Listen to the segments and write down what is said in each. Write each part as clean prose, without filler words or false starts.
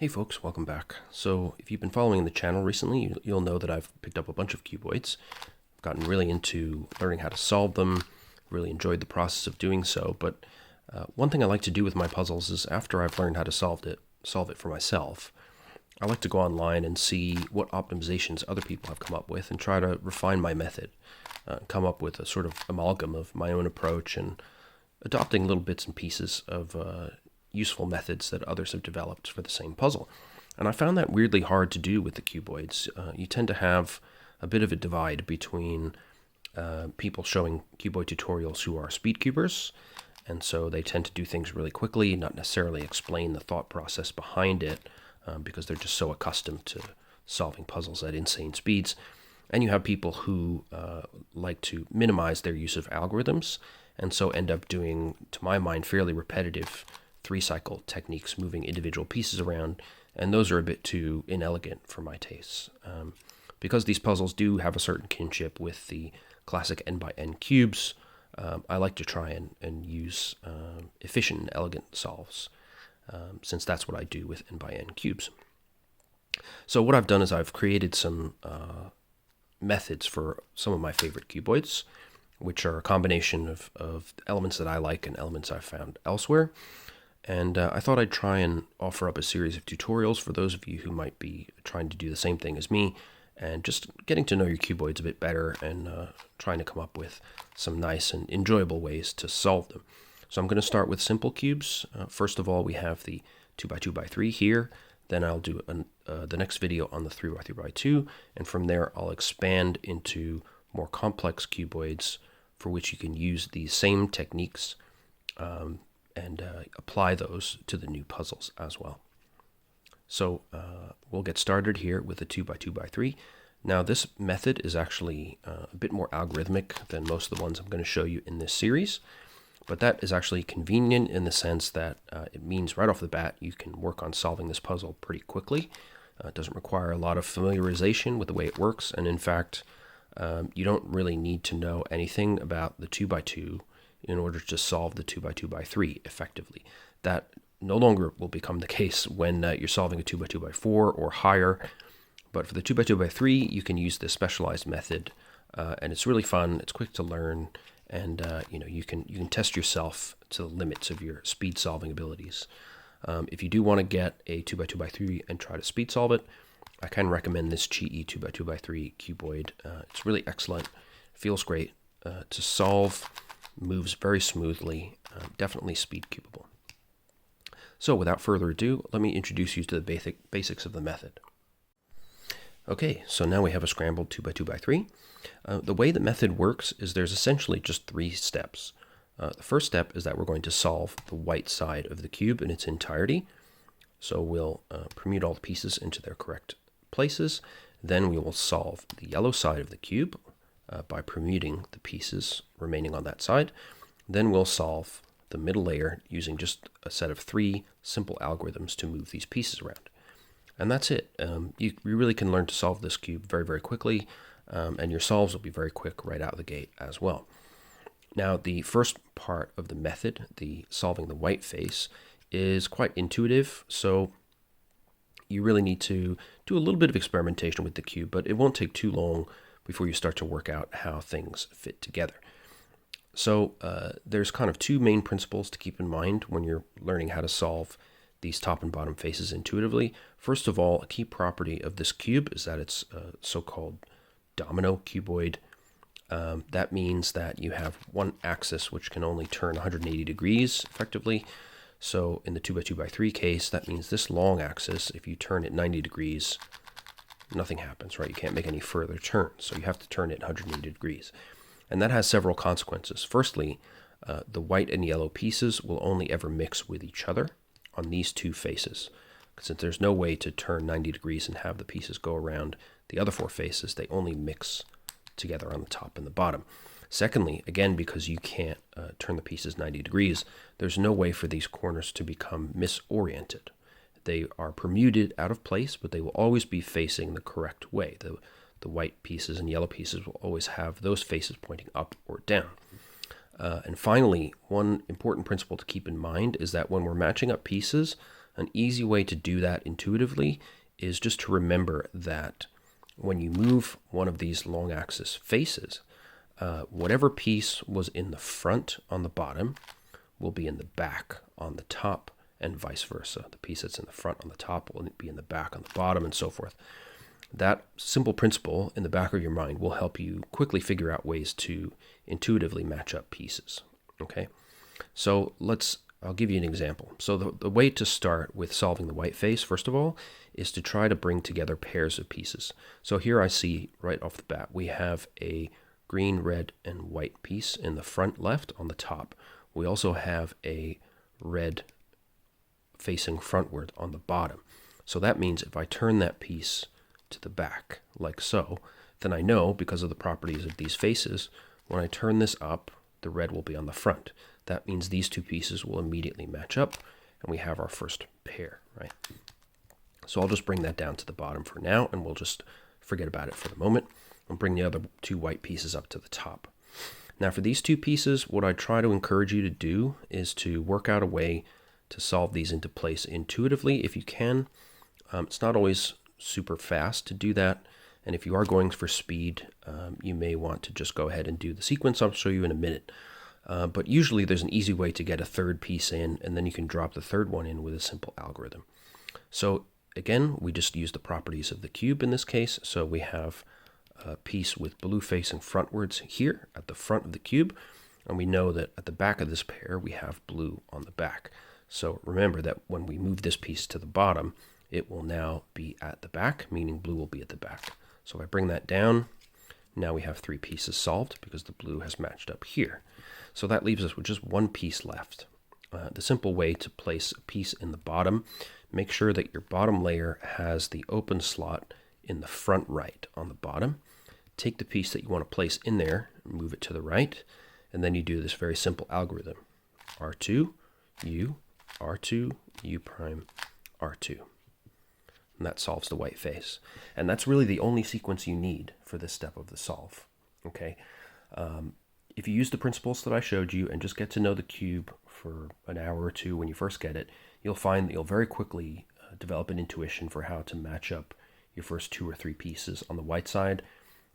Hey folks, welcome back. So if you've been following the channel recently, you'll know that I've picked up a bunch of cuboids. I've gotten really into learning how to solve them, really enjoyed the process of doing so, but one thing I like to do with my puzzles is after I've learned how to solve it for myself, I like to go online and see what optimizations other people have come up with and try to refine my method, come up with a sort of amalgam of my own approach and adopting little bits and pieces of useful methods that others have developed for the same puzzle. And I found that weirdly hard to do with the cuboids. You tend to have a bit of a divide between people showing cuboid tutorials who are speed cubers, and so they tend to do things really quickly, not necessarily explain the thought process behind it, because they're just so accustomed to solving puzzles at insane speeds. And you have people who like to minimize their use of algorithms, and so end up doing, to my mind, fairly repetitive three-cycle techniques, moving individual pieces around, and those are a bit too inelegant for my tastes. Because these puzzles do have a certain kinship with the classic n by n cubes, I like to try and use efficient and elegant solves, since that's what I do with n by n cubes. So what I've done is I've created some methods for some of my favorite cuboids, which are a combination of elements that I like and elements I've found elsewhere. And I thought I'd try and offer up a series of tutorials for those of you who might be trying to do the same thing as me, and just getting to know your cuboids a bit better and trying to come up with some nice and enjoyable ways to solve them. So I'm going to start with simple cubes. First of all, we have the 2x2x3 here. Then I'll do the next video on the 3x3x2, and from there I'll expand into more complex cuboids for which you can use these same techniques and apply those to the new puzzles as well. So we'll get started here with a 2x2x3. Now this method is actually a bit more algorithmic than most of the ones I'm going to show you in this series, but that is actually convenient in the sense that it means right off the bat you can work on solving this puzzle pretty quickly. It doesn't require a lot of familiarization with the way it works, and in fact you don't really need to know anything about the 2x2 in order to solve the 2x2x3 effectively. That no longer will become the case when you're solving a 2x2x4 or higher, but for the 2x2x3 you can use this specialized method, and it's really fun, it's quick to learn, and you can test yourself to the limits of your speed solving abilities. If you do want to get a 2x2x3 and try to speed solve it, I can recommend this Qiyi 2x2x3 cuboid. It's really excellent, feels great to solve, moves very smoothly, definitely speed cubable. So without further ado, let me introduce you to the basics of the method. Okay, so now we have a scrambled 2x2x3. The way the method works is there's essentially just three steps. The first step is that we're going to solve the white side of the cube in its entirety. So we'll permute all the pieces into their correct places. Then we will solve the yellow side of the cube by permuting the pieces remaining on that side. Then we'll solve the middle layer using just a set of three simple algorithms to move these pieces around. And that's it. You really can learn to solve this cube very, very quickly, and your solves will be very quick right out of the gate as well. Now, the first part of the method, the solving the white face, is quite intuitive, so you really need to do a little bit of experimentation with the cube, but it won't take too long before you start to work out how things fit together. So there's kind of two main principles to keep in mind when you're learning how to solve these top and bottom faces intuitively. First of all, a key property of this cube is that it's a so-called domino cuboid. That means that you have one axis which can only turn 180 degrees effectively. So in the 2x2x3 case, that means this long axis, if you turn it 90 degrees, nothing happens, right? You can't make any further turns, so you have to turn it 180 degrees. And that has several consequences. Firstly, the white and yellow pieces will only ever mix with each other on these two faces. Since there's no way to turn 90 degrees and have the pieces go around the other four faces, they only mix together on the top and the bottom. Secondly, again, because you can't turn the pieces 90 degrees, there's no way for these corners to become misoriented. They are permuted out of place, but they will always be facing the correct way. The white pieces and yellow pieces will always have those faces pointing up or down. And finally, one important principle to keep in mind is that when we're matching up pieces, An easy way to do that intuitively is just to remember that when you move one of these long axis faces, whatever piece was in the front on the bottom will be in the back on the top, and vice versa. The piece that's in the front on the top will be in the back on the bottom, and so forth. That simple principle in the back of your mind will help you quickly figure out ways to intuitively match up pieces. Okay, so I'll give you an example. So the way to start with solving the white face, first of all, is to try to bring together pairs of pieces. So here I see right off the bat, we have a green, red, and white piece in the front left on the top. We also have a red facing frontward on the bottom. So that means if I turn that piece to the back, like so, then I know, because of the properties of these faces, when I turn this up, the red will be on the front. That means these two pieces will immediately match up, and we have our first pair, right? So I'll just bring that down to the bottom for now, and we'll just forget about it for the moment, and bring the other two white pieces up to the top. Now for these two pieces, what I try to encourage you to do is to work out a way to solve these into place intuitively if you can. It's not always super fast to do that, and if you are going for speed, you may want to just go ahead and do the sequence I'll show you in a minute. But usually there's an easy way to get a third piece in, and then you can drop the third one in with a simple algorithm. So again, we just use the properties of the cube in this case. So we have a piece with blue facing frontwards here at the front of the cube, and we know that at the back of this pair we have blue on the back. So remember that when we move this piece to the bottom, it will now be at the back, meaning blue will be at the back. So if I bring that down, now we have three pieces solved because the blue has matched up here. So that leaves us with just one piece left. The simple way to place a piece in the bottom, make sure that your bottom layer has the open slot in the front right on the bottom. Take the piece that you want to place in there, move it to the right, and then you do this very simple algorithm. R2, U, R2, U prime, R2. And that solves the white face. And that's really the only sequence you need for this step of the solve. Okay. If you use the principles that I showed you and just get to know the cube for an hour or two when you first get it, you'll find that you'll very quickly develop an intuition for how to match up your first two or three pieces on the white side.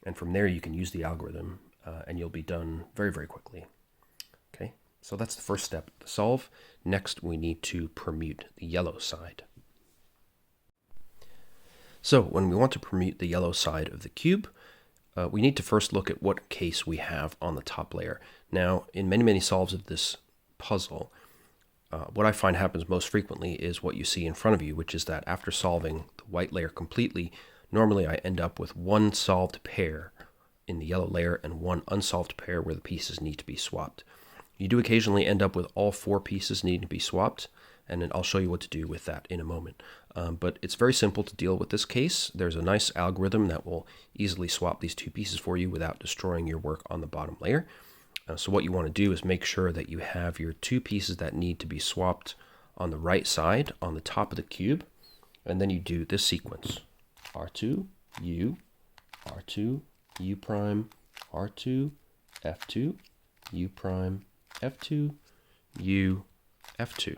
And from there you can use the algorithm and you'll be done very, very quickly. Okay, so that's the first step, the solve. Next we need to permute the yellow side. So when we want to permute the yellow side of the cube, we need to first look at what case we have on the top layer. Now, in many, many solves of this puzzle, what I find happens most frequently is what you see in front of you, which is that after solving the white layer completely, normally I end up with one solved pair in the yellow layer and one unsolved pair where the pieces need to be swapped. You do occasionally end up with all four pieces needing to be swapped, and then I'll show you what to do with that in a moment. But it's very simple to deal with this case. There's a nice algorithm that will easily swap these two pieces for you without destroying your work on the bottom layer. So what you want to do is make sure that you have your two pieces that need to be swapped on the right side on the top of the cube, and then you do this sequence. R2, U, R2, U prime, R2, F2, U prime, F2, U, F2.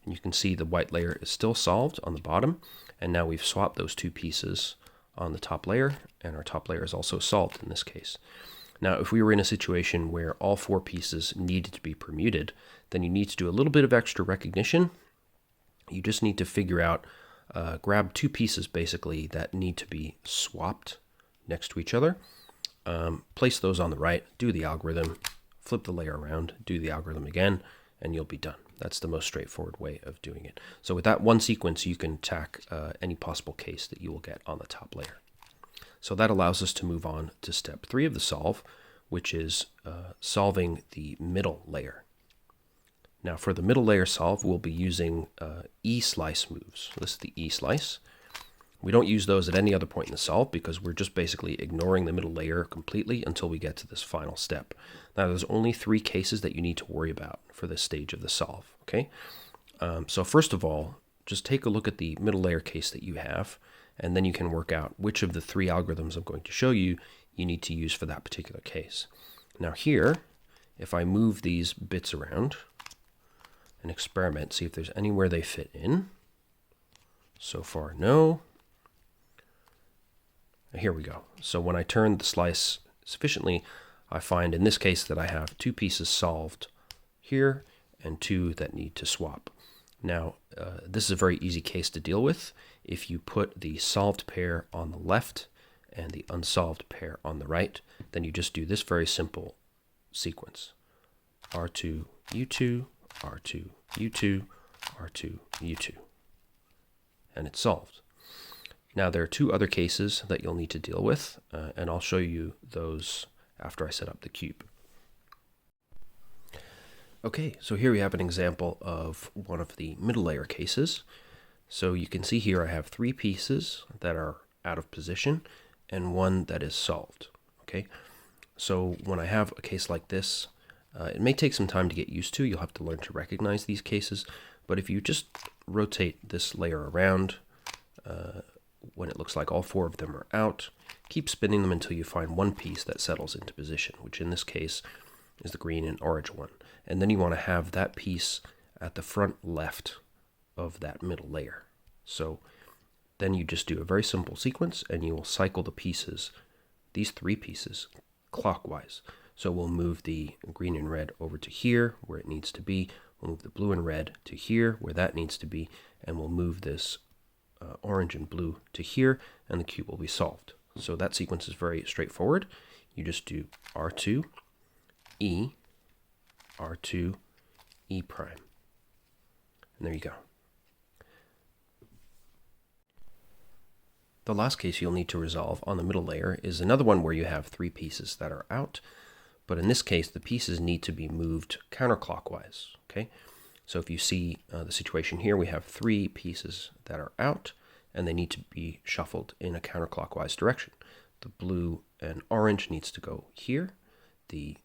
And you can see the white layer is still solved on the bottom, and now we've swapped those two pieces on the top layer, and our top layer is also solved in this case. Now, if we were in a situation where all four pieces needed to be permuted, then you need to do a little bit of extra recognition. You just need to figure out, grab two pieces basically that need to be swapped next to each other, place those on the right, do the algorithm, flip the layer around, do the algorithm again, and you'll be done. That's the most straightforward way of doing it. So with that one sequence, you can attack any possible case that you will get on the top layer. So that allows us to move on to step 3 of the solve, which is solving the middle layer. Now for the middle layer solve, we'll be using E-slice moves. So this is the E-slice. We don't use those at any other point in the solve because we're just basically ignoring the middle layer completely until we get to this final step. Now there's only 3 cases that you need to worry about for this stage of the solve, okay? So first of all, just take a look at the middle layer case that you have, and then you can work out which of the 3 algorithms I'm going to show you you need to use for that particular case. Now here, if I move these bits around and experiment, see if there's anywhere they fit in, So far, no. Here we go. So when I turn the slice sufficiently, I find in this case that I have 2 pieces solved here and 2 that need to swap. Now, this is a very easy case to deal with. If you put the solved pair on the left and the unsolved pair on the right, then you just do this very simple sequence. R2, U2, R2, U2, R2, U2. And it's solved. Now there are 2 other cases that you'll need to deal with, and I'll show you those after I set up the cube. Okay, so here we have an example of one of the middle layer cases. So you can see here I have 3 pieces that are out of position and 1 that is solved. Okay, so when I have a case like this, it may take some time to get used to. You'll have to learn to recognize these cases, but if you just rotate this layer around, when it looks like all 4 of them are out, keep spinning them until you find 1 piece that settles into position, which in this case is the green and orange one. And then you want to have that piece at the front left of that middle layer. So then you just do a very simple sequence and you will cycle the pieces, these 3 pieces, clockwise. So we'll move the green and red over to here where it needs to be. We'll move the blue and red to here where that needs to be. And we'll move this orange and blue to here, and the cube will be solved. So that sequence is very straightforward. You just do R2, E, R2, E prime. And there you go. The last case you'll need to resolve on the middle layer is another one where you have 3 pieces that are out, but in this case the pieces need to be moved counterclockwise. Okay, so if you see the situation here, we have 3 pieces that are out and they need to be shuffled in a counterclockwise direction. The blue and orange needs to go here, the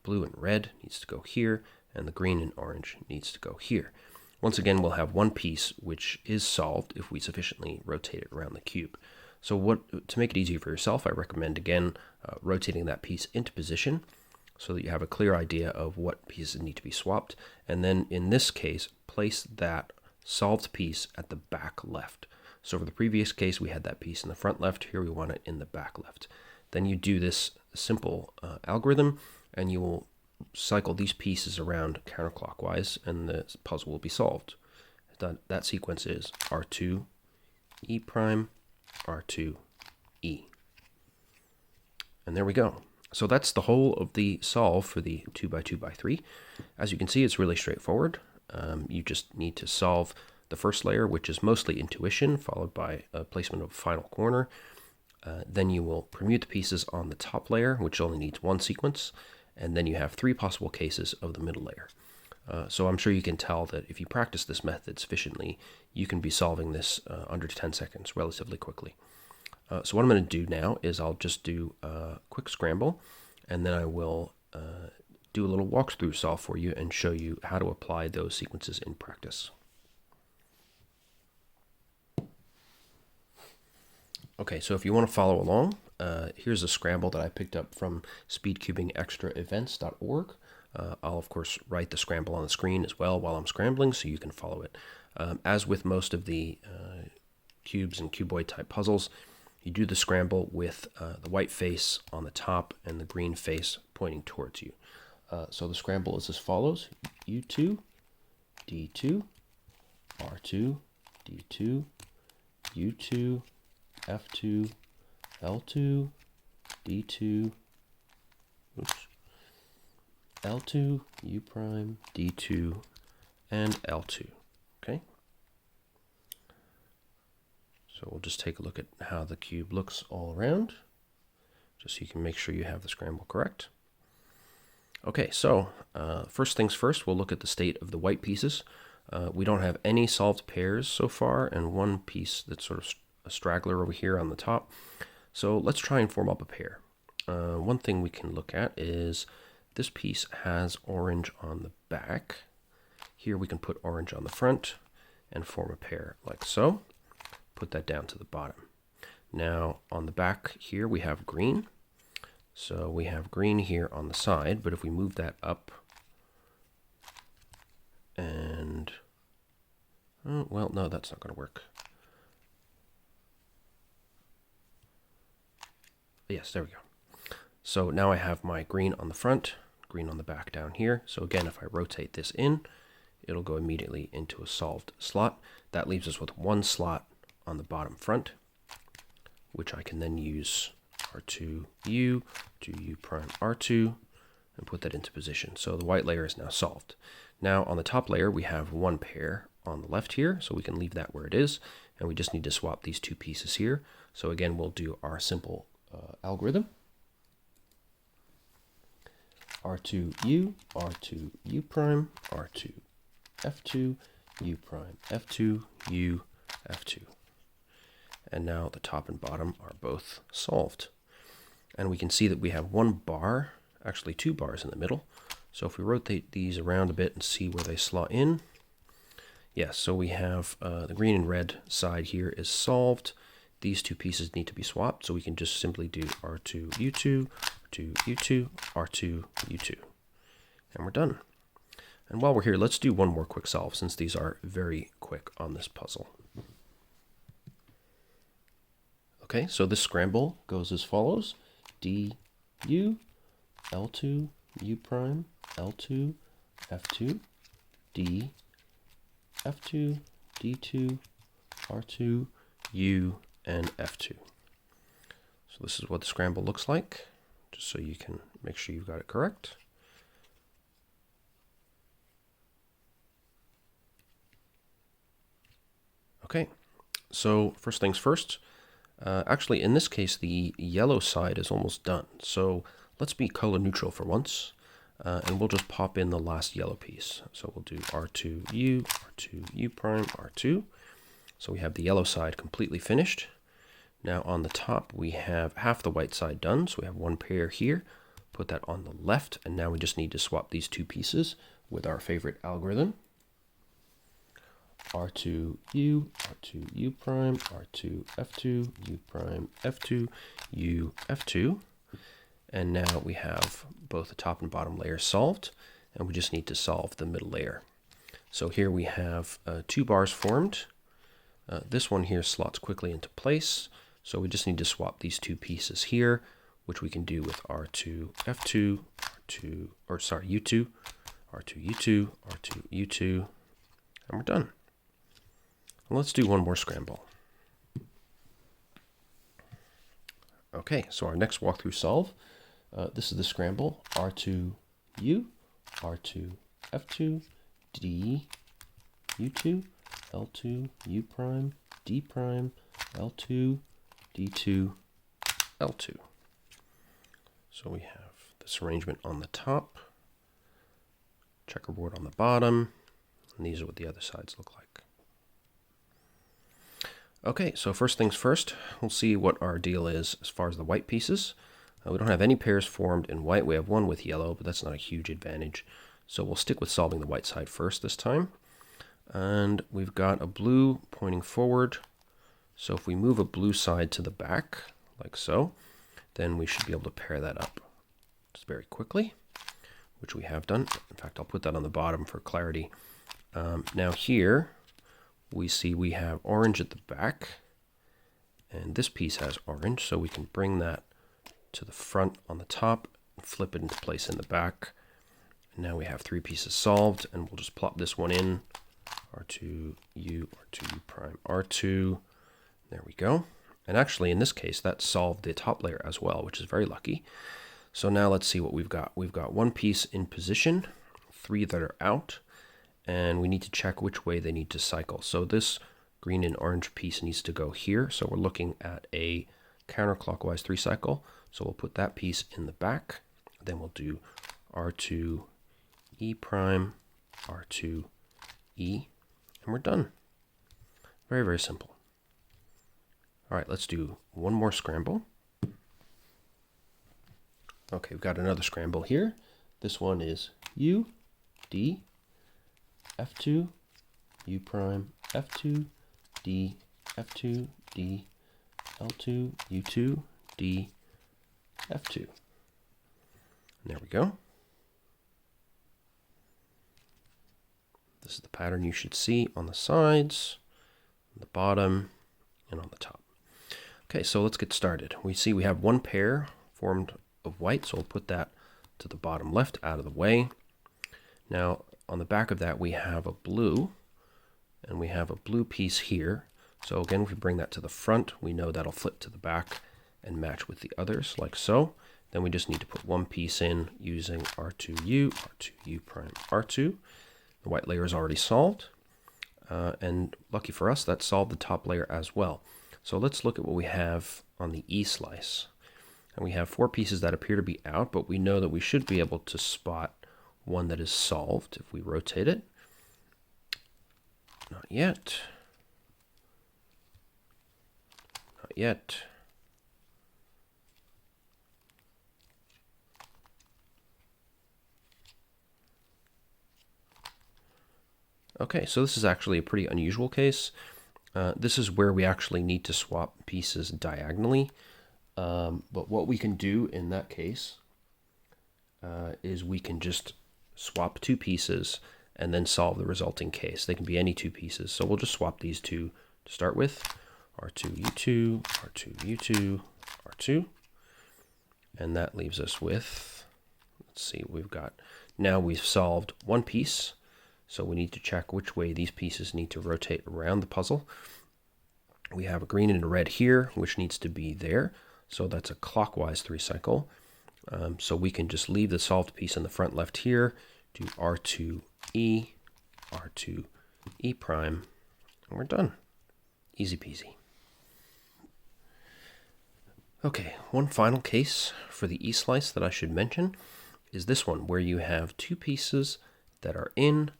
blue and red needs to go here, and the green and orange needs to go here. Once again, we'll have 1 piece which is solved if we sufficiently rotate it around the cube. So to make it easier for yourself, I recommend again rotating that piece into position so that you have a clear idea of what pieces need to be swapped. And then in this case, place that solved piece at the back left. So for the previous case, we had that piece in the front left. Here we want it in the back left. Then you do this simple algorithm and you will cycle these pieces around counterclockwise and the puzzle will be solved. That sequence is R2, E prime, R2, E. And there we go. So that's the whole of the solve for the 2x2x3. As you can see, it's really straightforward. You just need to solve the first layer, which is mostly intuition, followed by a placement of a final corner. Then you will permute the pieces on the top layer, which only needs 1 sequence. And then you have 3 possible cases of the middle layer. So I'm sure you can tell that if you practice this method sufficiently, you can be solving this under 10 seconds relatively quickly. So what I'm going to do now is I'll just do a quick scramble, and then I will do a little walkthrough solve for you and show you how to apply those sequences in practice. Okay, so if you want to follow along, here's a scramble that I picked up from speedcubingextraevents.org. I'll, of course, write the scramble on the screen as well while I'm scrambling so you can follow it. As with most of the cubes and cuboid type puzzles, you do the scramble with the white face on the top and the green face pointing towards you. So the scramble is as follows: U2, D2, R2, D2, U2, F2, L2, D2, oops, L2, U prime, D2, and L2. Okay? So we'll just take a look at how the cube looks all around, just so you can make sure you have the scramble correct. Okay, so first things first, we'll look at the state of the white pieces. We don't have any solved pairs so far, and 1 piece that's sort of a straggler over here on the top. So let's try and form up a pair. One thing we can look at is this piece has orange on the back. Here we can put orange on the front and form a pair like so. Put that down to the bottom. Now on the back here we have green. So we have green here on the side, but if we move that up and, well, no, that's not going to work. Yes, there we go. So now I have my green on the front, green on the back down here. So again, if I rotate this in, it'll go immediately into a solved slot. That leaves us with one slot on the bottom front, which I can then use R2U to U prime R2 and put that into position. So the white layer is now solved. Now on the top layer, we have one pair on the left here, so we can leave that where it is, and we just need to swap these two pieces here. So again, we'll do our simple algorithm. R2U, R2U prime, R2 F2, U prime F2, U F2. And now the top and bottom are both solved. And we can see that we have one bar, actually two bars in the middle. So if we rotate these around a bit and see where they slot in, yes, so we have the green and red side here is solved. These two pieces need to be swapped, so we can just simply do R2U2, R2U2, R2U2. And we're done. And while we're here, let's do one more quick solve, since these are very quick on this puzzle. Okay, so this scramble goes as follows. D, U, L2, U prime, L2, F2, D, F2, D2, R2, U, and F2. So this is what the scramble looks like, just so you can make sure you've got it correct. Okay, so first things first. Actually, in this case, the yellow side is almost done. So let's be color neutral for once, and we'll just pop in the last yellow piece. So we'll do R2U, R2U prime, R2. So we have the yellow side completely finished. Now on the top, we have half the white side done. So we have one pair here. Put that on the left, and now we just need to swap these two pieces with our favorite algorithm. R2U, R2U prime, R2 F2, U prime F2, U F2. And now we have both the top and bottom layers solved, and we just need to solve the middle layer. So here we have two bars formed. This one here slots quickly into place, so we just need to swap these two pieces here, which we can do with R2 F2, U2, R2 U2, R2 U2, and we're done. Let's do one more scramble. Okay, so our next walkthrough solve, this is the scramble, R2U, R2 F2, D, U2, L2, U prime, D prime, L2, D2, L2. So we have this arrangement on the top, checkerboard on the bottom, and these are what the other sides look like. Okay, so first things first, we'll see what our deal is as far as the white pieces. We don't have any pairs formed in white. We have one with yellow, but that's not a huge advantage. So we'll stick with solving the white side first this time. And we've got a blue pointing forward. So if we move a blue side to the back, like so, then we should be able to pair that up just very quickly, which we have done. In fact, I'll put that on the bottom for clarity. Now here, we see we have orange at the back, and this piece has orange, so we can bring that to the front on the top and flip it into place in the back. And now we have three pieces solved, and we'll just plop this one in. R2U, R2U prime, R2. There we go. And actually, in this case, that solved the top layer as well, which is very lucky. So now let's see what we've got. We've got one piece in position, three that are out, and we need to check which way they need to cycle. So this green and orange piece needs to go here. So we're looking at a counterclockwise 3 cycle. So we'll put that piece in the back. Then we'll do R2 E prime, R2 E, and we're done. Very, very simple. All right, let's do one more scramble. Okay, we've got another scramble here. This one is U, D, F2, U prime, F2, D, F2, D, L2, U2, D, F2. There we go. This is the pattern you should see on the sides, on the bottom, and on the top. Okay, so let's get started. We see we have one pair formed of white, so we'll put that to the bottom left out of the way. Now, on the back of that, we have a blue, and we have a blue piece here. So again, if we bring that to the front, we know that'll flip to the back and match with the others, like so. Then we just need to put one piece in using R2U, R2U prime R2. The white layer is already solved, and lucky for us, that solved the top layer as well. So let's look at what we have on the E slice. And we have 4 pieces that appear to be out, but we know that we should be able to spot one that is solved if we rotate it. Not yet. Not yet. Okay, so this is actually a pretty unusual case. This is where we actually need to swap pieces diagonally. But what we can do in that case is we can just swap 2 pieces and then solve the resulting case. They can be any 2 pieces. So we'll just swap these 2 to start with. R2U2, R2U2, R2. And that leaves us with, let's see, we've got, now we've solved 1 piece. So we need to check which way these pieces need to rotate around the puzzle. We have a green and a red here, which needs to be there. So that's a clockwise 3 cycle. So we can just leave the solved piece in the front left here, do R2E, R2E prime, and we're done. Easy peasy. Okay, one final case for the E slice that I should mention is this one, where you have 2 pieces that are in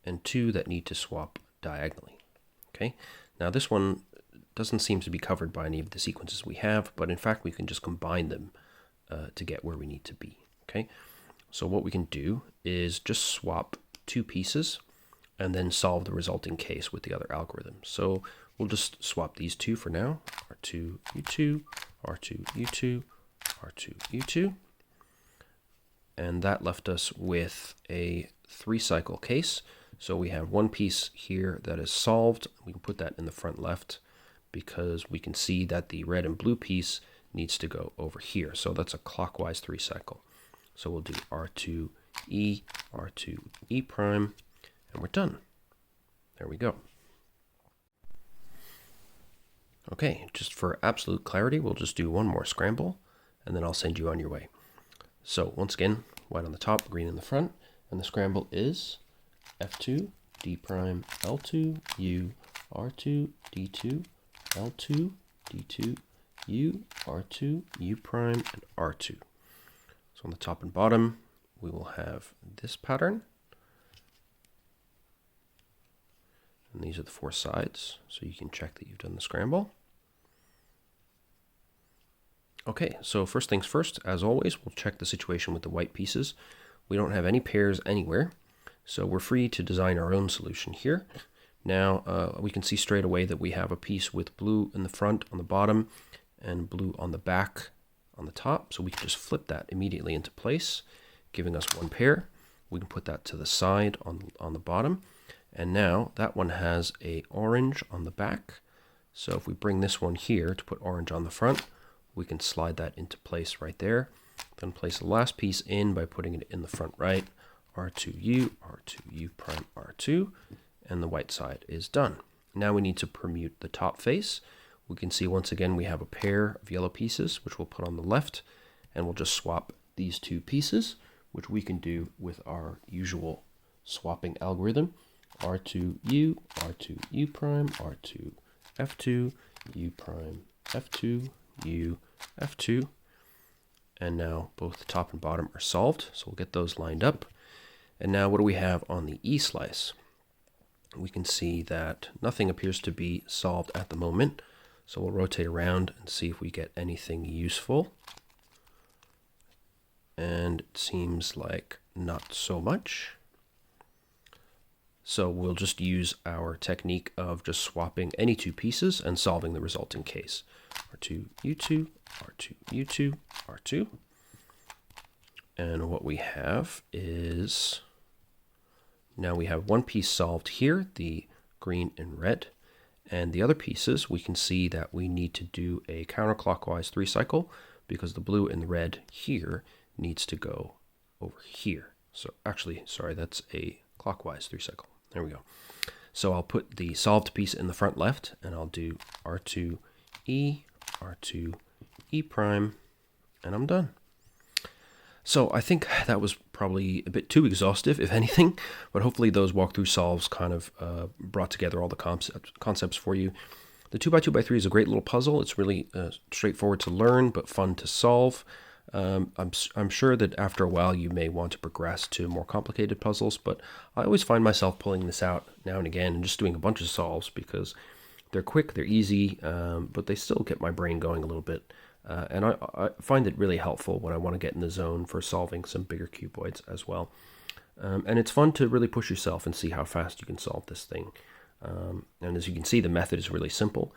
and 2 that need to swap diagonally. Okay, now this one doesn't seem to be covered by any of the sequences we have, but in fact we can just combine them to get where we need to be. Okay, so what we can do is just swap 2 pieces and then solve the resulting case with the other algorithm. So we'll just swap these 2 for now, R2U2, R2U2, R2U2, and that left us with a 3 cycle case. So we have 1 piece here that is solved. We can put that in the front left because we can see that the red and blue piece needs to go over here. So that's a clockwise 3 cycle. So we'll do R2E, R2E prime, and we're done. There we go. Okay, just for absolute clarity, we'll just do one more scramble, and then I'll send you on your way. So once again, white on the top, green in the front, and the scramble is F2, D prime, L2, U, R2, D2, L2, D2, U, R2, U prime, and R2. So on the top and bottom, we will have this pattern. And these are the 4 sides, so you can check that you've done the scramble. Okay, so first things first, as always, we'll check the situation with the white pieces. We don't have any pairs anywhere, so we're free to design our own solution here. Now, we can see straight away that we have a piece with blue in the front on the bottom and blue on the back on the top. So we can just flip that immediately into place, giving us 1 pair. We can put that to the side on the bottom. And now that one has a orange on the back. So if we bring this one here to put orange on the front, we can slide that into place right there. Then place the last piece in by putting it in the front right. R2U, R2U prime R2, and the white side is done. Now we need to permute the top face. We can see once again we have a pair of yellow pieces, which we'll put on the left, and we'll just swap these 2 pieces, which we can do with our usual swapping algorithm. R2U, R2U prime, R2, F2, U prime, F2, U, F2. And now both the top and bottom are solved, so we'll get those lined up. And now what do we have on the E slice? We can see that nothing appears to be solved at the moment. So we'll rotate around and see if we get anything useful. And it seems like not so much. So we'll just use our technique of just swapping any 2 pieces and solving the resulting case. R2U2, R2U2, R2. And what we have is, now we have 1 piece solved here, the green and red, And the other pieces, we can see that we need to do a counterclockwise 3-cycle because the blue and the red here needs to go over here. So actually, sorry, that's a clockwise 3-cycle. There we go. So I'll put the solved piece in the front left, and I'll do R2E, R2E prime, and I'm done. So I think that was probably a bit too exhaustive, if anything, but hopefully those walkthrough solves kind of brought together all the concepts for you. The 2x2x3 is a great little puzzle. It's really straightforward to learn, but fun to solve. I'm sure that after a while you may want to progress to more complicated puzzles, but I always find myself pulling this out now and again and just doing a bunch of solves because they're quick, they're easy, but they still get my brain going a little bit. And I find it really helpful when I want to get in the zone for solving some bigger cuboids as well. And it's fun to really push yourself and see how fast you can solve this thing. And as you can see, the method is really simple.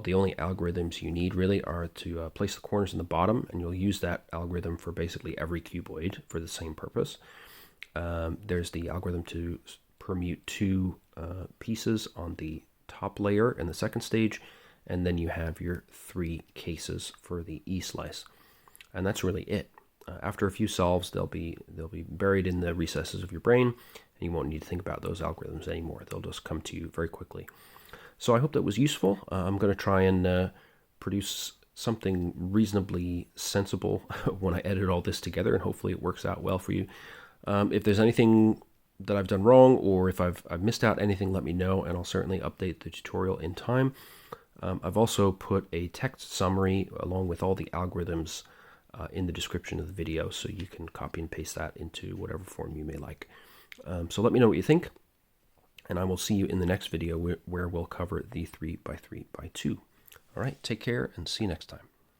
The only algorithms you need really are to place the corners in the bottom, and you'll use that algorithm for basically every cuboid for the same purpose. There's the algorithm to permute 2 pieces on the top layer in the second stage, and then you have your 3 cases for the E-slice. And that's really it. After a few solves, they'll be buried in the recesses of your brain, and you won't need to think about those algorithms anymore. They'll just come to you very quickly. So I hope that was useful. I'm going to try and produce something reasonably sensible when I edit all this together, and hopefully it works out well for you. If there's anything that I've done wrong, or if I've missed out anything, let me know, and I'll certainly update the tutorial in time. I've also put a text summary along with all the algorithms in the description of the video, so you can copy and paste that into whatever form you may like. So let me know what you think, and I will see you in the next video where we'll cover the 3x3x2. All right, take care and see you next time.